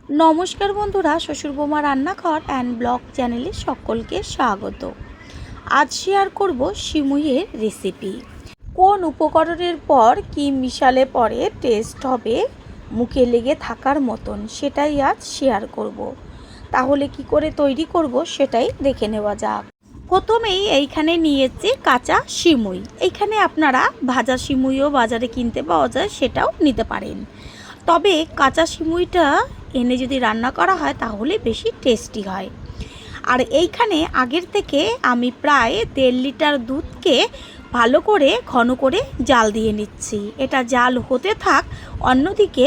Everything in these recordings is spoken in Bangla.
নমস্কার বন্ধুরা, শ্বশুর বৌমা রান্নাঘর অ্যান্ড ব্লগ চ্যানেলে সকলকে স্বাগত। আজ শেয়ার করব সিমুইয়ের রেসিপি। কোন উপকরণের পর কি মিশালে পরে টেস্ট হবে মুখে লেগে থাকার মতন, সেটাই আজ শেয়ার করব। তাহলে কি করে তৈরি করব সেটাই দেখে নেওয়া যাক। প্রথমেই এইখানে নিয়েছি কাঁচা সিমুই। এইখানে আপনারা ভাজা সিমুইও বাজারে কিনতে পাওয়া যায়, সেটাও নিতে পারেন। তবে কাঁচা সিমুইটা এনে যদি রান্না করা হয় তাহলে বেশি টেস্টি হয়। আর এইখানে আগের থেকে আমি প্রায় 1.5 লিটার দুধকে ভালো করে ঘন করে জাল দিয়ে নিচ্ছি। এটা জাল হতে থাক। অন্যদিকে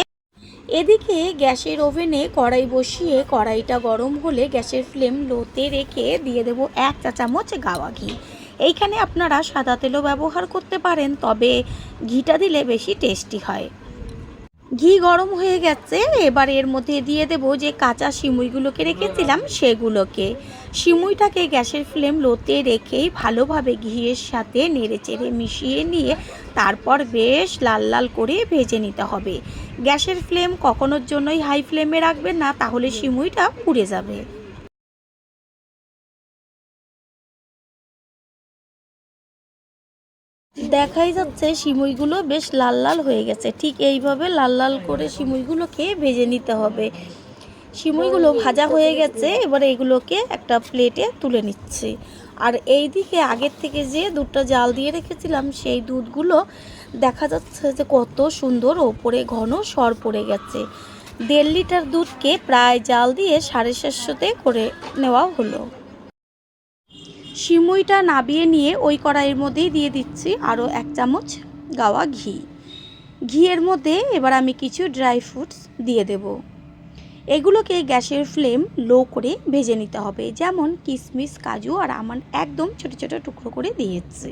এদিকে গ্যাসের ওভেনে কড়াই বসিয়ে কড়াইটা গরম হলে গ্যাসের ফ্লেম লোতে রেখে দিয়ে দেব 1 চা চামচ গাওয়া ঘি। এইখানে আপনারা সাদা তেলও ব্যবহার করতে পারেন, তবে ঘিটা দিলে বেশি টেস্টি হয়। ঘি গরম হয়ে গেছে, এবার এর মধ্যে দিয়ে দেব যে কাঁচা সিমুইগুলোকে রেখেছিলাম সেগুলোকে। সিমুইটাকে গ্যাসের ফ্লেম লোতে রেখেই ভালোভাবে ঘিয়ের সাথে নেড়েচেড়ে মিশিয়ে নিয়ে তারপর বেশ লাল লাল করে ভেজে নিতে হবে। গ্যাসের ফ্লেম কখনোর জন্যই হাই ফ্লেমে রাখবেন না, তাহলে সিমুইটা পুড়ে যাবে। দেখাই যাচ্ছে সিমুইগুলো বেশ লাল লাল হয়ে গেছে। ঠিক এইভাবে লাল লাল করে সিমুইগুলোকে ভেজে নিতে হবে। সিমুইগুলো ভাজা হয়ে গেছে, এবারে এগুলোকে একটা প্লেটে তুলে নিচ্ছি। আর এই দিকে আগের থেকে যে দুধটা জাল দিয়ে রেখেছিলাম সেই দুধগুলো দেখা যাচ্ছে যে কত সুন্দর ওপরে ঘন সর পড়ে গেছে। 1.5 লিটার দুধকে প্রায় জাল দিয়ে 750 করে নেওয়া হলো। সিমুইটা নাবিয়ে নিয়ে ওই কড়াইয়ের মধ্যেই দিয়ে দিচ্ছি আরও 1 চামচ গাওয়া ঘি। ঘিয়ের মধ্যে এবার আমি কিছু ড্রাই ফ্রুটস দিয়ে দেব। এগুলোকে গ্যাসের ফ্লেম লো করে ভেজে নিতে হবে, যেমন কিশমিশ, কাজু আর আমন্ড একদম ছোট ছোট টুকরো করে দিয়েছি।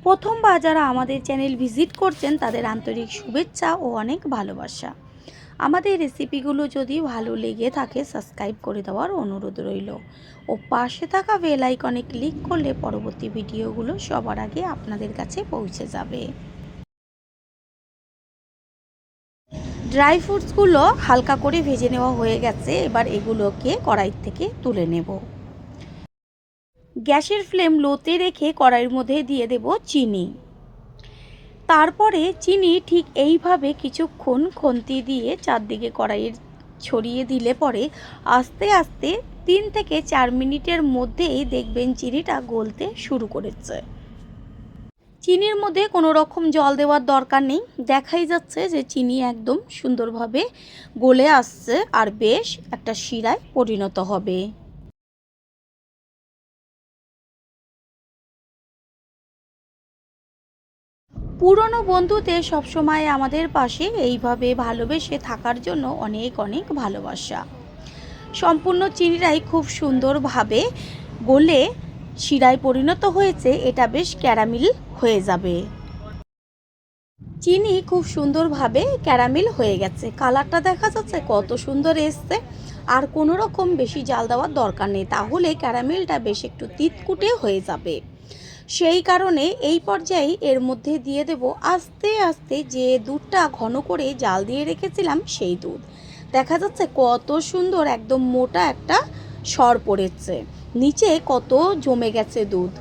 প্রথমবার যারা আমাদের চ্যানেল ভিজিট করছেন তাদের আন্তরিক শুভেচ্ছা ও অনেক ভালোবাসা। আমাদের রেসিপিগুলো যদি ভালো লেগে থাকে সাবস্ক্রাইব করে দেওয়ার অনুরোধ রইল ও পাশে থাকা বেল আইকনে ক্লিক করলে পরবর্তী ভিডিওগুলো সবার আগে আপনাদের কাছে পৌঁছে যাবে। ড্রাই ফ্রুটসগুলো হালকা করে ভেজে নেওয়া হয়ে গেছে, এবার এগুলোকে কড়াই থেকে তুলে নেব। গ্যাসের ফ্লেম লোতে রেখে কড়াইয়ের মধ্যে দিয়ে দেব চিনি। তারপরে চিনি ঠিক এইভাবে কিছুক্ষণ খুন্তি দিয়ে চারদিকে কড়াইয়ের ছড়িয়ে দিলে পরে আস্তে আস্তে 3 থেকে 4 মিনিটের মধ্যেই দেখবেন চিনিটা গলতে শুরু করেছে। চিনির মধ্যে কোনো রকম জল দেওয়ার দরকার নেই। দেখাই যাচ্ছে যে চিনি একদম সুন্দরভাবে গলে আসছে আর বেশ একটা শিরায় পরিণত হবে। পুরনো বন্ধুদের সবসময় আমাদের পাশে এইভাবে ভালোবেসে থাকার জন্য অনেক অনেক ভালোবাসা। সম্পূর্ণ চিনিটাই খুব সুন্দরভাবে গলে শিরায় পরিণত হয়েছে, এটা বেশ ক্যারামেল হয়ে যাবে। চিনি খুব সুন্দরভাবে ক্যারামেল হয়ে গেছে, কালারটা দেখা যাচ্ছে কত সুন্দর এসছে। আর কোনো রকম বেশি জাল দেওয়ার দরকার নেই, তাহলে ক্যারামেলটা বেশ একটু তিতকুটে হয়ে যাবে। সেই কারণে এই পর্যায়ে এর মধ্যে দিয়ে দেব আস্তে আস্তে যে দুধটা ঘন করে জাল দিয়ে রেখেছিলাম সেই দুধ। দেখা যাচ্ছে কত সুন্দর একদম মোটা একটা সর পড়েছে, নিচে কত জমে গেছে দুধ।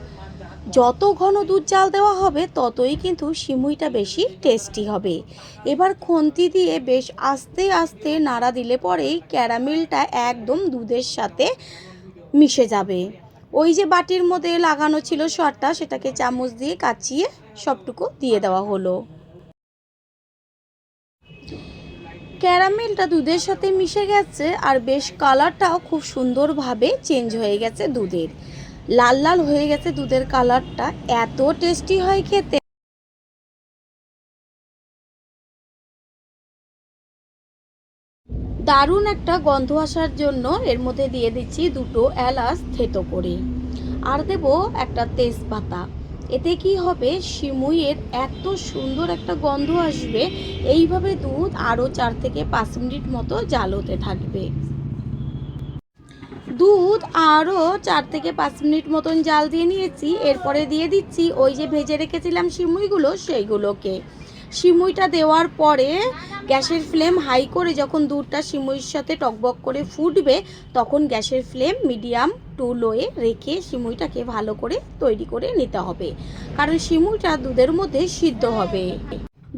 যত ঘন দুধ জাল দেওয়া হবে ততই কিন্তু সিমুইটা বেশি টেস্টি হবে। এবার খুন্তি দিয়ে বেশ আস্তে আস্তে নাড়া দিলে পরেই ক্যারামেলটা একদম দুধের সাথে মিশে যাবে। ওই যে বাটির মধ্যে লাগানো ছিল সরটা, সেটাকে চামচ দিয়ে কাচিয়ে সবটুকু দিয়ে দেওয়া হলো। ক্যারামেলটা দুধের সাথে মিশে গেছে আর বেশ কালারটাও খুব সুন্দরভাবে চেঞ্জ হয়ে গেছে, দুধের লাল লাল হয়ে গেছে। দুধের কালারটা এত টেস্টি হয় খেতে। দারুণ একটা গন্ধ আসার জন্য এর মধ্যে দিয়ে দিচ্ছি 2টো এলাচ থেতো করে, আর দেব একটা তেজপাতা। এতে কি হবে, সিমুইয়ের এত সুন্দর একটা গন্ধ আসবে। এইভাবে দুধ আরও 4 থেকে 5 মিনিট মতো জাল হতে থাকবে। দুধ আরও 4 থেকে 5 মিনিট মতন জাল দিয়ে নিয়েছি। এরপরে দিয়ে দিচ্ছি ওই যে ভেজে রেখেছিলাম সিমুইগুলো, সেইগুলোকে সিমুইটা দেওয়ার পরে গ্যাসের ফ্লেম হাই করে যখন দুধটা সিমুইয়ের সাথে টকবক করে ফুটবে তখন গ্যাসের ফ্লেম মিডিয়াম টু লোয়ে রেখে সিমুইটাকে ভালো করে তৈরি করে নিতে হবে, কারণ সিমুইটা দুধের মধ্যে সিদ্ধ হবে।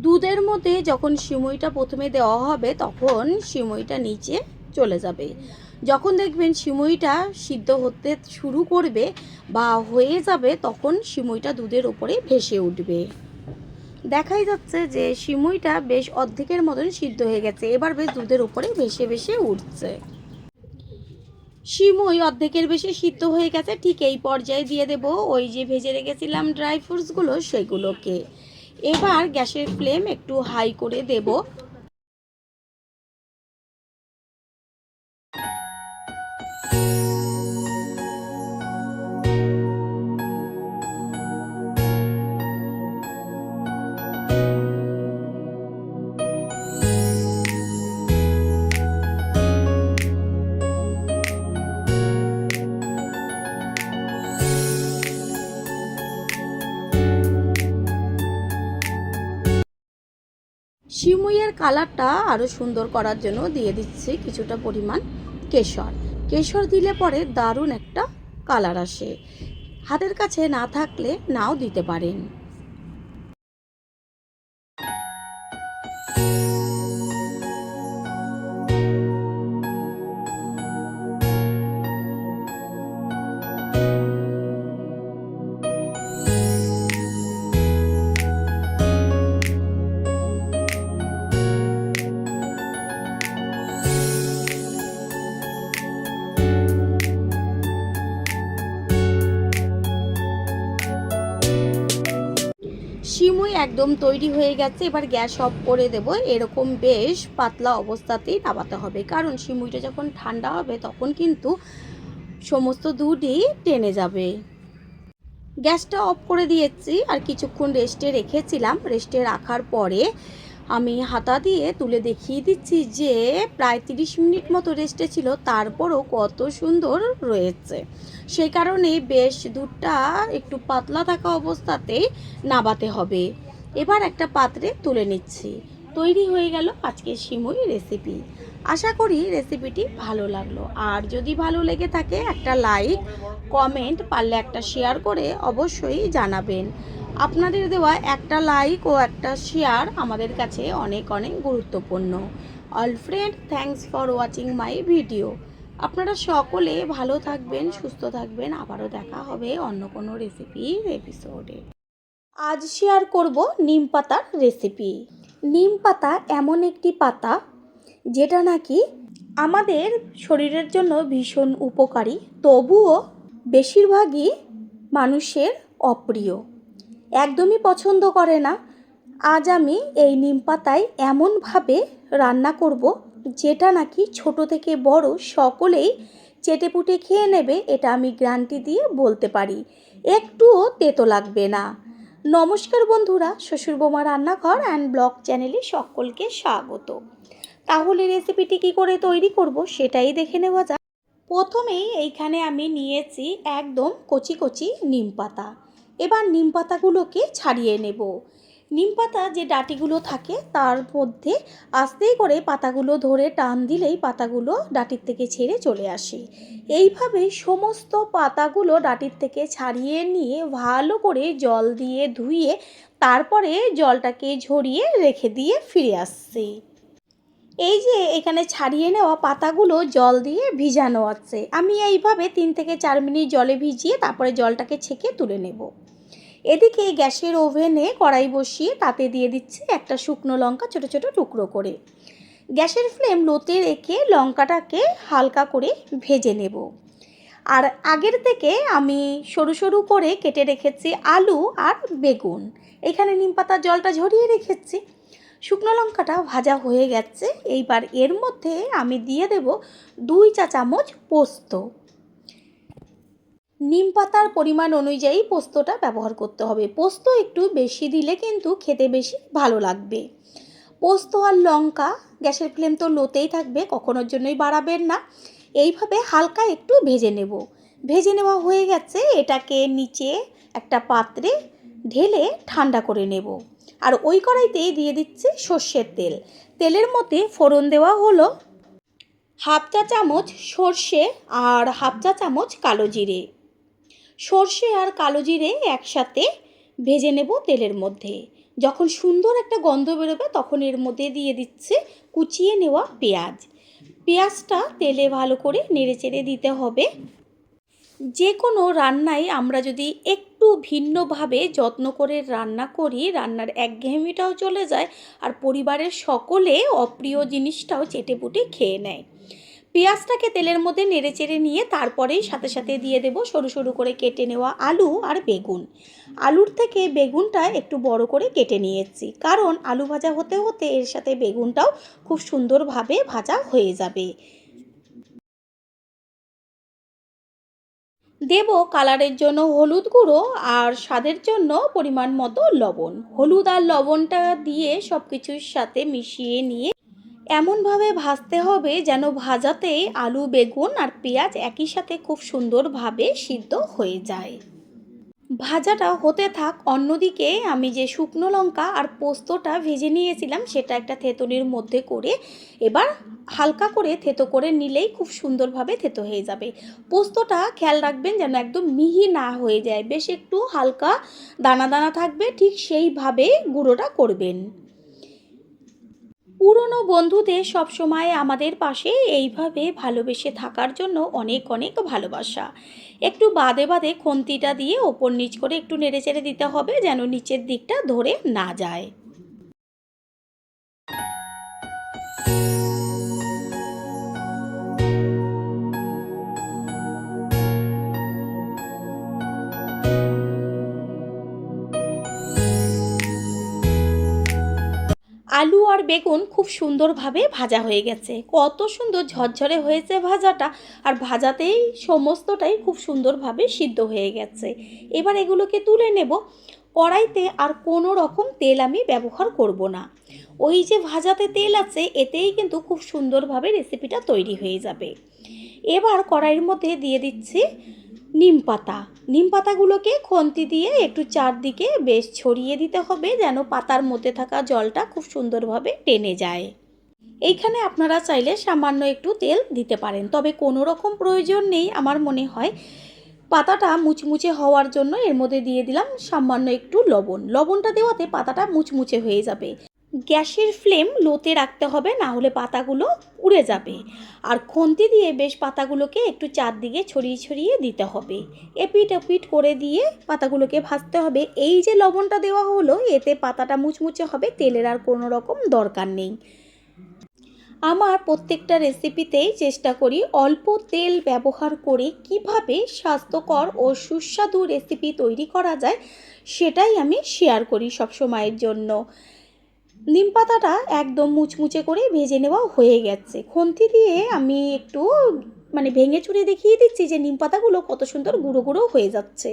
দুধের মধ্যে যখন সিমুইটা প্রথমে দেওয়া হবে তখন সিমুইটা নিচে চলে যাবে। যখন দেখবেন সিমুইটা সিদ্ধ হতে শুরু করবে বা হয়ে যাবে তখন সিমুইটা দুধের উপরে ভেসে উঠবে। দেখাই যাচ্ছে যে সিমুইটা বেশ অর্ধেকের মতন সিদ্ধ হয়ে গেছে, এবার বেশ দুধের উপরে ভেসে ভেসে উঠছে। সিমুই অর্ধেকের বেশি সিদ্ধ হয়ে গেছে। ঠিক এই পর্যায়ে দিয়ে দেব ওই যে ভেজে রেখেছিলাম ড্রাই ফ্রুটসগুলো, সেগুলোকে। এবার গ্যাসের ফ্লেম একটু হাই করে দেব। সিমুইয়ের কালারটা আরও সুন্দর করার জন্য দিয়ে দিচ্ছি কিছুটা পরিমাণ কেশর। কেশর দিলে পরে দারুণ একটা কালার আসে। হাতের কাছে না থাকলে নাও দিতে পারেন। সিমুই একদম তৈরি হয়ে গেছে। এবার গ্যাস অফ করে দেব। এরকম বেশ পাতলা অবস্থাতেই নামাতে হবে, কারণ সিমুইটা যখন ঠান্ডা হবে তখন কিন্তু সমস্ত দুধই টেনে যাবে। গ্যাসটা অফ করে দিয়েছি আর কিছুক্ষণ রেস্টে রেখেছিলাম। রেস্টে রাখার পরে আমি হাতা দিয়ে তুলে দেখিয়ে দিচ্ছি যে প্রায় 30 মিনিট মতো রেস্টে ছিল, তারপরও কত সুন্দর রয়েছে। সেই কারণে বেশ দুধটা একটু পাতলা থাকা অবস্থাতেই নাবাতে হবে। এবার একটা পাত্রে তুলে নিচ্ছি। তৈরি হয়ে গেল আজকে সিমুই রেসিপি। আশা করি রেসিপিটি ভালো লাগলো, আর যদি ভালো লেগে থাকে একটা লাইক, কমেন্ট, পারলে একটা শেয়ার করে অবশ্যই জানাবেন। আপনাদের দেওয়া একটা লাইক ও একটা শেয়ার আমাদের কাছে অনেক অনেক গুরুত্বপূর্ণ। All friend, thanks for watching my video. আপনারা সকলে ভালো থাকবেন, সুস্থ থাকবেন। আবারও দেখা হবে অন্য কোনো রেসিপির এপিসোডে। আজ শেয়ার করব নিম পাতার রেসিপি। নিম পাতা এমন একটি পাতা যেটা নাকি আমাদের শরীরের জন্য ভীষণ উপকারী, তবুও বেশিরভাগই মানুষের অপ্রিয়, একদমই পছন্দ করে না। আজ আমি এই নিম পাতায় এমনভাবে রান্না করব যেটা নাকি ছোট থেকে বড় সকলেই চেটেপুটে খেয়ে নেবে, এটা আমি গ্যারান্টি দিয়ে বলতে পারি। একটুও তেতো লাগবে না। নমস্কার বন্ধুরা, শ্বশুর বৌমা রান্নাঘর অ্যান্ড ব্লগ চ্যানেলে সকলকে স্বাগত। তাহলে রেসিপিটি কী করে তৈরি করব সেটাই দেখে নেওয়া যাক। প্রথমেই এইখানে আমি নিয়েছি একদম কচি কচি নিম পাতা। এবার নিম পাতাগুলোকে ছাড়িয়ে নেব। নিম পাতা যে ডাঁটিগুলো থাকে তার মধ্যে আস্তে করে পাতাগুলো ধরে টান দিলেই পাতাগুলো ডাঁটির থেকে ছেড়ে চলে আসে। এইভাবে সমস্ত পাতাগুলো ডাঁটির থেকে ছাড়িয়ে নিয়ে ভালো করে জল দিয়ে ধুয়ে তারপরে জলটাকে ঝরিয়ে রেখে দিয়ে ফিরে আসছি। এই যে এখানে ছাড়িয়ে নেওয়া পাতাগুলো জল দিয়ে ভিজানো আছে, আমি এইভাবে 3 থেকে 4 মিনিট জলে ভিজিয়ে তারপরে জলটাকে ছেঁকে তুলে নেব। এদিকে গ্যাসের ওভেনে কড়াই বসিয়ে তাতে দিয়ে দিচ্ছি একটা শুকনো লঙ্কা ছোট ছোট টুকরো করে। গ্যাসের ফ্লেম লোতে রেখে লঙ্কাটাকে হালকা করে ভেজে নেব। আর আগের থেকে আমি সরু সরু করে কেটে রেখেছি আলু আর বেগুন। এখানে নিম পাতার জলটা ঝরিয়ে রেখেছি। শুকনো লঙ্কাটা ভাজা হয়ে গেছে। এইবার এর মধ্যে আমি দিয়ে দেব 2 চা চামচ পোস্ত। নিম পাতার পরিমাণ অনুযায়ী পোস্তটা ব্যবহার করতে হবে। পোস্ত একটু বেশি দিলে কিন্তু খেতে বেশি ভালো লাগবে। পোস্ত আর লঙ্কা, গ্যাসের ফ্লেম তো লোতেই থাকবে, কখনোর জন্যই বাড়াবেন না। এইভাবে হালকা একটু ভেজে নেব। ভেজে নেওয়া হয়ে গেছে, এটাকে নিচে একটা পাত্রে ঢেলে ঠান্ডা করে নেব। আর ওই কড়াইতেই দিয়ে দিচ্ছি সর্ষের তেল। তেলের মধ্যে ফোড়ন দেওয়া হলো হাফ চা চামচ সর্ষে আর হাফ চা চামচ কালো জিরে। সর্ষে আর কালো জিরে একসাথে ভেজে নেব তেলের মধ্যে। যখন সুন্দর একটা গন্ধ বেরোবে তখন এর মধ্যে দিয়ে দিচ্ছে কুচিয়ে নেওয়া পেঁয়াজ। পেঁয়াজটা তেলে ভালো করে নেড়েচেড়ে দিতে হবে। যে কোনো রান্নায় আমরা যদি একটু ভিন্নভাবে যত্ন করে রান্না করি, রান্নার একঘেয়েমিটাও চলে যায় আর পরিবারের সকলে অপ্রিয় জিনিসটাও চেটেপুটে খেয়ে নেয়। পেঁয়াজটাকে তেলের মধ্যে নেড়েচেড়ে নিয়ে তারপরেই সাথে সাথে দিয়ে দেব সরু সরু করে কেটে নেওয়া আলু আর বেগুন। আলুর থেকে বেগুনটা একটু বড় করে কেটে নিয়েছি, কারণ আলু ভাজা হতে হতে এর সাথে বেগুনটাও খুব সুন্দরভাবে ভাজা হয়ে যাবে। দেব কালারের জন্য হলুদ গুঁড়ো আর স্বাদের জন্য পরিমাণ মতো লবণ। হলুদ আর লবণটা দিয়ে সব কিছুর সাথে মিশিয়ে নিয়ে এমনভাবে ভাজতে হবে যেন ভাজাতে আলু বেগুন আর পেঁয়াজ একই সাথে খুব সুন্দরভাবে সিদ্ধ হয়ে যায়। ভাজাটা হতে থাক, অন্যদিকে আমি যে শুকনো লঙ্কা আর পোস্তটা ভেজে নিয়েছিলাম সেটা একটা থেতলির মধ্যে করে এবার হালকা করে থেতো করে নিলেই খুব সুন্দরভাবে থেতো হয়ে যাবে। পোস্তটা খেয়াল রাখবেন যেন একদম মিহি না হয়ে যায়, বেশ একটু হালকা দানা দানা থাকবে, ঠিক সেইভাবে গুঁড়োটা করবেন। পুরনো বন্ধুদের সবসময় আমাদের পাশে এইভাবে ভালোবেসে থাকার জন্য অনেক অনেক ভালোবাসা। একটু বাদে বাদে খুন্তিটা দিয়ে ওপর নিচ করে একটু নেড়েচেড়ে দিতে হবে যেন নিচের দিকটা ধরে না যায়। আলু আর বেগুন খুব সুন্দরভাবে ভাজা হয়ে গেছে, কত সুন্দর ঝরঝরে হয়েছে ভাজাটা, আর ভাজাতেই সমস্তটাই খুব সুন্দরভাবে সিদ্ধ হয়ে গেছে। এবার এগুলোকে তুলে নেব। কড়াইতে আর কোনো রকম তেল আমি ব্যবহার করব না, ওই যে ভাজাতে তেল আছে এতেই কিন্তু খুব সুন্দরভাবে রেসিপিটা তৈরি হয়ে যাবে। এবার কড়াইয়ের মধ্যে দিয়ে দিচ্ছি নিম পাতা। নিম পাতাগুলোকে খন্তি দিয়ে একটু চারদিকে বেশ ছড়িয়ে দিতে হবে যেন পাতার মধ্যে থাকা জলটা খুব সুন্দরভাবে টেনে যায়। এইখানে আপনারা চাইলে সামান্য একটু তেল দিতে পারেন, তবে কোনো রকম প্রয়োজন নেই। আমার মনে হয় পাতাটা মুচমুচে হওয়ার জন্য এর মধ্যে দিয়ে দিলাম সামান্য একটু লবণ। লবণটা দেওয়াতে পাতাটা মুচমুচে হয়ে যাবে। গ্যাসের ফ্লেম লোতে রাখতে হবে, না হলে পাতাগুলো পুড়ে যাবে। আর খুন্তি দিয়ে বেশ পাতাগুলোকে একটু চারদিকে ছড়িয়ে ছড়িয়ে দিতে হবে। এপিট ওপিট করে দিয়ে পাতাগুলোকে ভাজতে হবে। এই যে লবণটা দেওয়া হলো এতে পাতাটা মুচমুচে হবে, তেলের আর কোনো রকম দরকার নেই। আমার প্রত্যেকটা রেসিপিতেই চেষ্টা করি অল্প তেল ব্যবহার করে কিভাবে স্বাস্থ্যকর ও সুস্বাদু রেসিপি তৈরি করা যায় সেটাই আমি শেয়ার করি সব সময়ের জন্য। নিম পাতাটা একদম মুচমুচে করে ভেজে নেওয়া হয়ে গেছে। খুন্তি দিয়ে আমি একটু ভেঙে চুরে দেখিয়ে দিচ্ছি যে নিম পাতাগুলো কত সুন্দর গুঁড়ো গুঁড়ো হয়ে যাচ্ছে।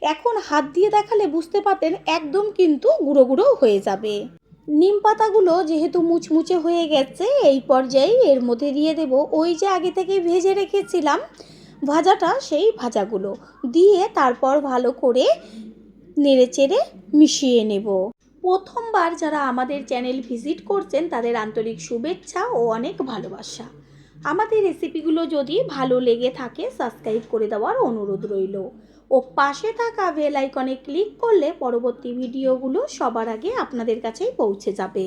এখন হাত দিয়ে দেখালে বুঝতে পারতেন একদম কিন্তু গুঁড়ো গুঁড়ো হয়ে যাবে। নিম পাতাগুলো যেহেতু মুচমুচে হয়ে গেছে এই পর্যায়ে এর মধ্যে দিয়ে দেব ওই যে আগে থেকে ভেজে রেখেছিলাম ভাজাটা, সেই ভাজাগুলো দিয়ে তারপর ভালো করে নেড়েচেড়ে মিশিয়ে নেব। প্রথমবার যারা আমাদের চ্যানেল ভিজিট করছেন তাদের আন্তরিক শুভেচ্ছা ও অনেক ভালোবাসা। আমাদের রেসিপিগুলো যদি ভালো লেগে থাকে সাবস্ক্রাইব করে দেওয়ার অনুরোধ রইল ও পাশে থাকা বেল আইকনে ক্লিক করলে পরবর্তী ভিডিওগুলো সবার আগে আপনাদের কাছেই পৌঁছে যাবে।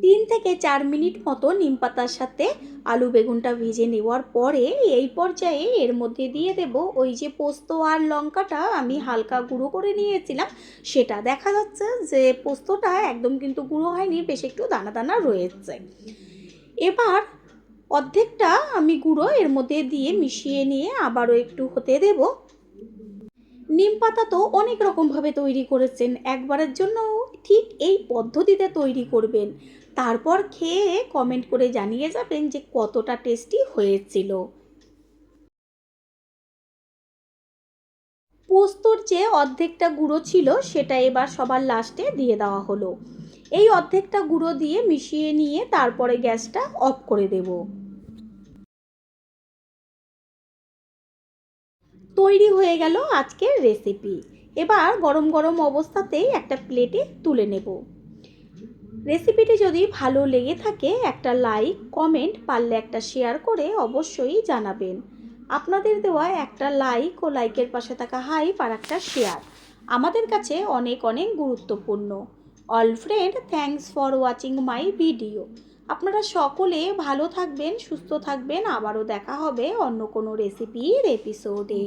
3 থেকে 4 মিনিট মতো নিম পাতার সাথে আলু বেগুনটা ভেজে নেওয়ার পরে এই পর্যায়ে এর মধ্যে দিয়ে দেব ওই যে পোস্ত আর লঙ্কাটা আমি হালকা গুঁড়ো করে নিয়েছিলাম সেটা। দেখা যাচ্ছে যে পোস্তটা একদম কিন্তু গুঁড়ো হয়নি, বেশ একটু দানা দানা রয়েছে। এবার অর্ধেকটা আমি গুঁড়ো এর মধ্যে দিয়ে মিশিয়ে নিয়ে আবারও একটু হতে দেব। নিম পাতা তো অনেক রকমভাবে তৈরি করেছেন, একবারের জন্য ঠিক এই পদ্ধতিতে তৈরি করবেন, তারপর খেয়ে কমেন্ট করে জানিয়ে যাবেন যে কতটা টেস্টি হয়েছিল। পোস্তর যে অর্ধেকটা গুঁড়ো ছিল সেটা এবার সবার লাস্টে দিয়ে দেওয়া হলো। এই অর্ধেকটা গুঁড়ো দিয়ে মিশিয়ে নিয়ে তারপরে গ্যাসটা অফ করে দেব। তৈরি হয়ে গেল আজকের রেসিপি। এবার গরম গরম অবস্থাতেই একটা প্লেটে তুলে নেব। রেসিপিটি যদি ভালো লেগে থাকে একটা লাইক, কমেন্ট, পারলে একটা শেয়ার করে অবশ্যই জানাবেন। আপনাদের দেওয়া একটা লাইক ও লাইকের পাশে থাকা হাইপ আর একটা শেয়ার আমাদের কাছে অনেক অনেক গুরুত্বপূর্ণ। All friend, thanks for watching my video. আপনারা সকলে ভালো থাকবেন, সুস্থ থাকবেন। আবারও দেখা হবে অন্য কোনো রেসিপির এপিসোডে।